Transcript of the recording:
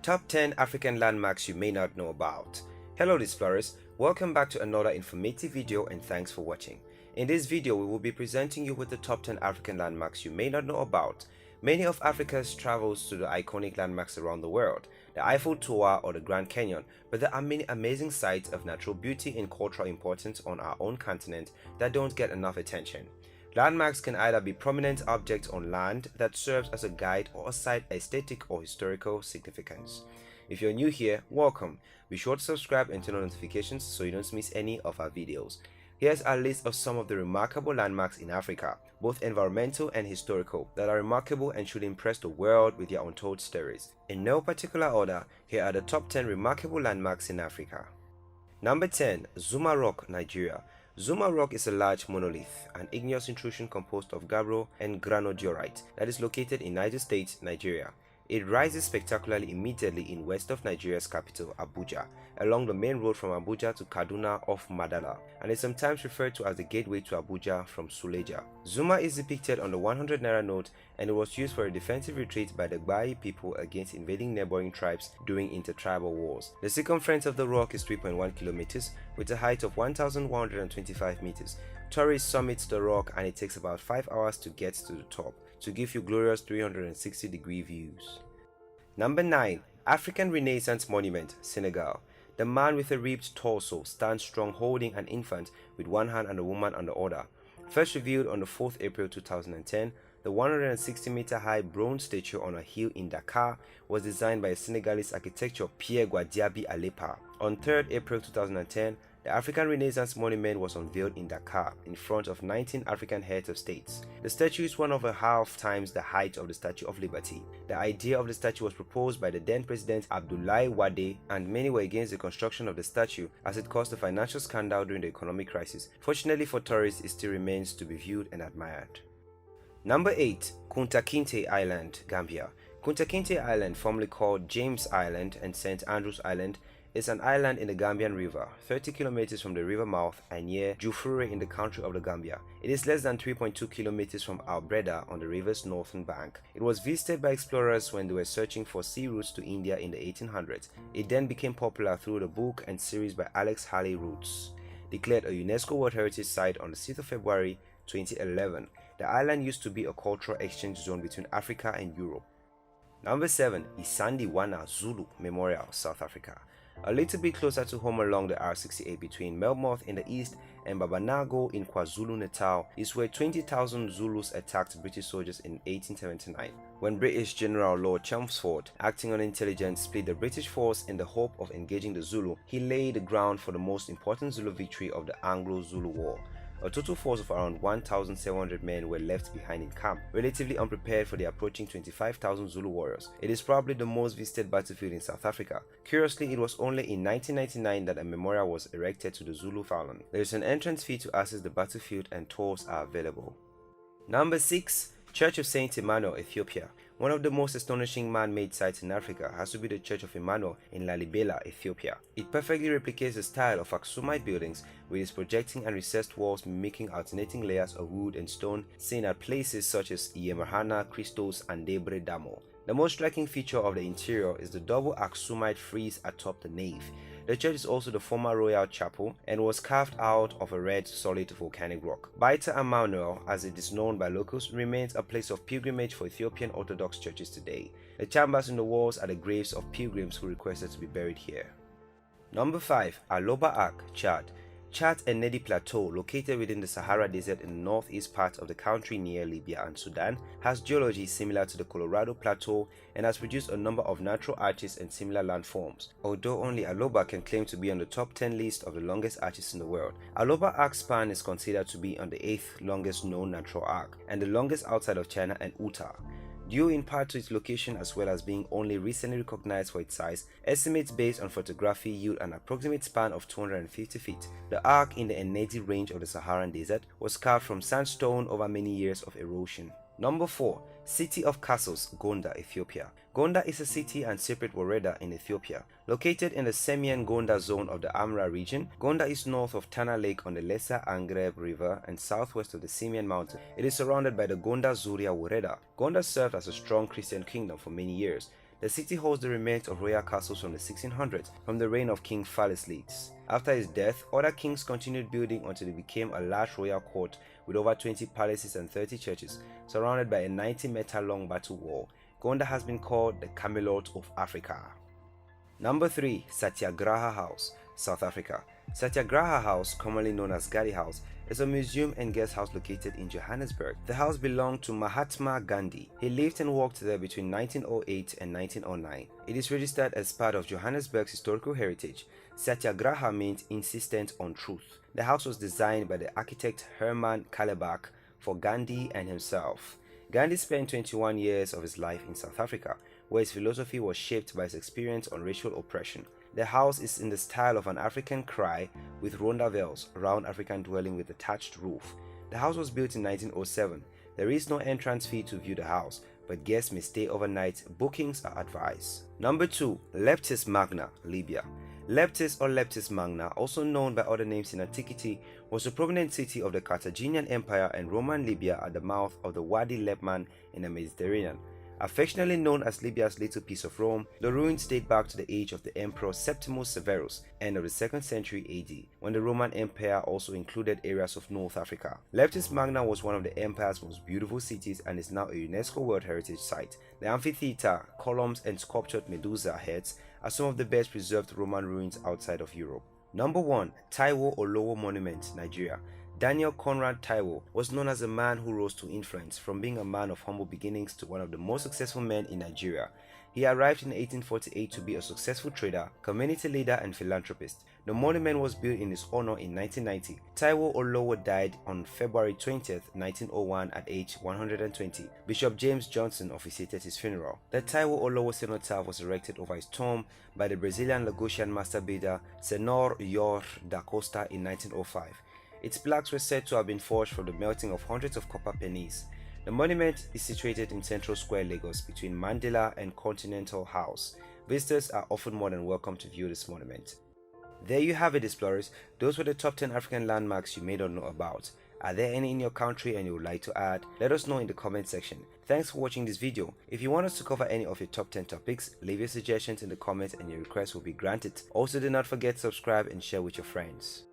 Top 10 African landmarks you may not know about. Hello explorers, welcome back to another informative video and thanks for watching. In this video we will be presenting you with the top 10 African landmarks you may not know about. Many of Africa's travels to the iconic landmarks around the world, the Eiffel Tower or the Grand Canyon, but there are many amazing sites of natural beauty and cultural importance on our own continent that don't get enough attention. Landmarks can either be prominent objects on land that serves as a guide or a site aesthetic or historical significance. If you're new here, welcome. Be sure to subscribe and turn on notifications so you don't miss any of our videos. Here's a list of some of the remarkable landmarks in Africa, both environmental and historical, that are remarkable and should impress the world with their untold stories. In no particular order, here are the top 10 remarkable landmarks in Africa. Number 10. Zuma Rock, Nigeria. Zuma Rock is a large monolith, an igneous intrusion composed of gabbro and granodiorite that is located in Niger State, Nigeria. It rises spectacularly immediately in west of Nigeria's capital, Abuja, along the main road from Abuja to Kaduna off Madala, and is sometimes referred to as the gateway to Abuja from Suleja. Zuma is depicted on the 100 naira note, and it was used for a defensive retreat by the Gbai people against invading neighboring tribes during intertribal wars. The circumference of the rock is 3.1 kilometers with a height of 1,125 meters. Tourists summit the rock and it takes about 5 hours to get to the top to give you glorious 360-degree views. Number 9. African Renaissance Monument, Senegal. The man with a ribbed torso stands strong holding an infant with one hand and a woman on the other. First revealed on the 4th April 2010, the 160-meter high bronze statue on a hill in Dakar was designed by Senegalese architect Pierre Goudiaby Alépa. On 3rd April 2010, the African Renaissance Monument was unveiled in Dakar in front of 19 African heads of states. The statue is 1.5 times the height of the Statue of Liberty. The idea of the statue was proposed by the then President Abdoulaye Wade, and many were against the construction of the statue as it caused a financial scandal during the economic crisis. Fortunately for tourists, it still remains to be viewed and admired. Number 8. Kunta Kinte Island, Gambia. Kunta Kinte Island, formerly called James Island and St. Andrews Island, is an island in the Gambian River, 30 kilometers from the river mouth and near Jufure in the country of the Gambia. It is less than 3.2 kilometers from Albreda on the river's northern bank. It was visited by explorers when they were searching for sea routes to India in the 1800s. It then became popular through the book and series by Alex Haley Routes. Declared a UNESCO World Heritage Site on the 6th of February 2011, the island used to be a cultural exchange zone between Africa and Europe. Number 7. Isandiwana Zulu Memorial, South Africa. A little bit closer to home along the R68 between Melmoth in the east and Babanago in KwaZulu-Natal is where 20,000 Zulus attacked British soldiers in 1879. When British General Lord Chelmsford, acting on intelligence, split the British force in the hope of engaging the Zulu, he laid the ground for the most important Zulu victory of the Anglo-Zulu War. A total force of around 1,700 men were left behind in camp, relatively unprepared for the approaching 25,000 Zulu warriors. It is probably the most visited battlefield in South Africa. Curiously, it was only in 1999 that a memorial was erected to the Zulu fallen. There is an entrance fee to access the battlefield and tours are available. Number 6. Church of Saint Emmanuel, Ethiopia. One of the most astonishing man-made sites in Africa has to be the Church of Emmanuel in Lalibela, Ethiopia. It perfectly replicates the style of Aksumite buildings with its projecting and recessed walls mimicking alternating layers of wood and stone seen at places such as Iemerhana, Christos and Debre Damo. The most striking feature of the interior is the double Aksumite frieze atop the nave. The church is also the former royal chapel and was carved out of a red solid volcanic rock. Baita Emmanuel, as it is known by locals, remains a place of pilgrimage for Ethiopian Orthodox churches today. The chambers in the walls are the graves of pilgrims who requested to be buried here. Number 5. Aloba Arc, Chad. Chad and Nedi Plateau, located within the Sahara Desert in the northeast part of the country near Libya and Sudan, has geology similar to the Colorado Plateau and has produced a number of natural arches and similar landforms. Although only Aloba can claim to be on the top 10 list of the longest arches in the world, Aloba Arc span is considered to be on the 8th longest known natural arc and the longest outside of China and Utah. Due in part to its location as well as being only recently recognized for its size, estimates based on photography yield an approximate span of 250 feet. The arc in the Ennedi range of the Saharan desert was carved from sandstone over many years of erosion. Number 4. City of Castles, Gondar, Ethiopia. Gondar is a city and separate woreda in Ethiopia. Located in the Semian Gondar zone of the Amra region, Gondar is north of Tana Lake on the Lesser Angreb River and southwest of the Semian Mountain. It is surrounded by the Gondar Zuria woreda. Gondar served as a strong Christian kingdom for many years. The city holds the remains of royal castles from the 1600s from the reign of King Phallus Leeds. After his death, other kings continued building until it became a large royal court with over 20 palaces and 30 churches, surrounded by a 90-meter long battle wall. Gondar has been called the Camelot of Africa. Number 3. Satyagraha House, South Africa. Satyagraha House, commonly known as Gandhi House, is a museum and guest house located in Johannesburg. The house belonged to Mahatma Gandhi. He lived and worked there between 1908 and 1909. It is registered as part of Johannesburg's historical heritage. Satyagraha means insistent on truth. The house was designed by the architect Herman Kallenbach for Gandhi and himself. Gandhi spent 21 years of his life in South Africa, where his philosophy was shaped by his experience on racial oppression. The house is in the style of an African kraai with rondavels, round African dwelling with a thatched roof. The house was built in 1907. There is no entrance fee to view the house, but guests may stay overnight. Bookings are advised. Number 2. Leptis Magna, Libya. Leptis or Leptis Magna, also known by other names in antiquity, was a prominent city of the Carthaginian Empire and Roman Libya at the mouth of the Wadi Lepman in the Mediterranean. Affectionately known as Libya's little piece of Rome, the ruins date back to the age of the Emperor Septimus Severus, end of the 2nd century AD, when the Roman Empire also included areas of North Africa. Leptis Magna was one of the empire's most beautiful cities and is now a UNESCO World Heritage Site. The amphitheater, columns, and sculptured Medusa heads are some of the best preserved Roman ruins outside of Europe. Number 1. Taiwo Olowo Monument, Nigeria. Daniel Conrad Taiwo was known as a man who rose to influence, from being a man of humble beginnings to one of the most successful men in Nigeria. He arrived in 1848 to be a successful trader, community leader, and philanthropist. The monument was built in his honor in 1990. Taiwo Olowo died on February 20, 1901 at age 120. Bishop James Johnson officiated his funeral. The Taiwo Olowo cenotaph was erected over his tomb by the Brazilian Lagosian master builder Senhor Yor da Costa in 1905. Its plaques were said to have been forged from the melting of hundreds of copper pennies. The monument is situated in Central Square, Lagos, between Mandela and Continental House. Visitors are often more than welcome to view this monument. There you have it, explorers. Those were the top 10 African landmarks you may not know about. Are there any in your country and you would like to add? Let us know in the comment section. Thanks for watching this video. If you want us to cover any of your top 10 topics, leave your suggestions in the comments and your requests will be granted. Also, do not forget to subscribe and share with your friends.